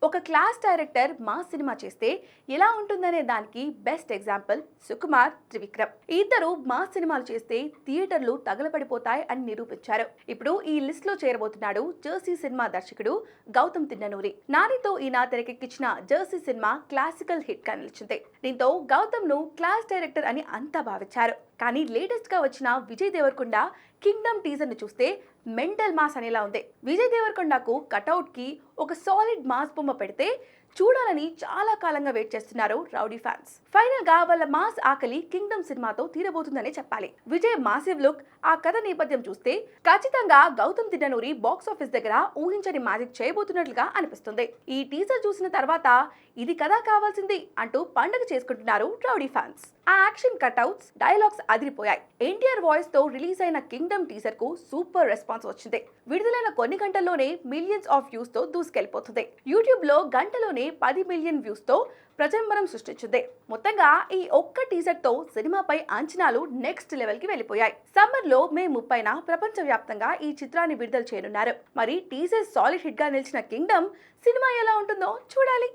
ఒక class director మా cinema చేస్తే ఎలా ఉంటుందనే దానికి బెస్ట్ ఎగ్జాంపుల్ సుకుమార్, త్రివిక్రమ్. ఈ ఇద్దరు మా సినిమాలు చేస్తే థియేటర్లు తగలపడిపోతాయి అని నిరూపించారు. ఇప్పుడు ఈ లిస్ట్ లో చేరబోతున్నాడు జెర్సీ సినిమా దర్శకుడు గౌతమ్ తిన్ననూరి. నానితో ఈయన తెరకెక్కించిన జెర్సీ సినిమా క్లాసికల్ హిట్ గా నిలిచింది. దీంతో గౌతమ్ ను క్లాస్ డైరెక్టర్ అని అంతా భావించారు. కానీ లేటెస్ట్ గా వచ్చిన విజయ్ దేవరకొండ కింగ్డమ్ టీజర్ ను చూస్తే మెంటల్ మాస్ అనేలా ఉంది. విజయ్ దేవరకొండకు కటౌట్ కి ఒక సాలిడ్ మాస్ బొమ్మ పెడితే చూడాలని చాలా కాలంగా వెయిట్ చేస్తున్నారు రౌడీ ఫ్యాన్స్. ఫైనల్ గా వాళ్ళ మాస్ ఆకలి కింగ్డమ్ సినిమాతో తీరబోతుందనే చెప్పాలి. విజయ్ మాసివ్ లుక్, ఆ కథ నేపథ్యం చూస్తే ఖచ్చితంగా గౌతమ్ తిన్ననూరి బాక్స్ ఆఫీస్ దగ్గర ఊహించని మ్యాజిక్ చేయబోతున్నట్లుగా అనిపిస్తుంది. ఈ టీజర్ చూసిన తర్వాత ఇది కదా కావాల్సింది అంటూ పండుగ చేసుకుంటున్నారు రౌడీ ఫ్యాన్స్. ఆ యాక్షన్ కట్అవుట్స్, డైలాగ్స్ అదిరిపోయాయి. ఎన్టీఆర్ వాయిస్ తో రిలీజ్ అయిన కింగ్డమ్ టీజర్ కు సూపర్ రెస్పాన్స్ వచ్చింది. విడుదలైన కొన్ని గంటల్లోనే మిలియన్స్ ఆఫ్ వ్యూస్ తో దూసుకెళ్లిపోతుంది. యూట్యూబ్ లో గంటలోనే 10 మిలియన్ వ్యూస్ తో ప్రజంబరం సృష్టించింది. మొత్తంగా ఈ ఒక్క టీజర్ తో సినిమాపై అంచనాలు నెక్స్ట్ లెవెల్ కి వెళ్ళిపోయాయి. సమ్మర్ లో మే 30న ప్రపంచ వ్యాప్తంగా ఈ చిత్రాన్ని విడుదల చేయనున్నారు. మరి టీజర్ సాలిడ్ హిట్ గా నిలిచిన కింగ్డమ్ సినిమా ఎలా ఉంటుందో చూడాలి.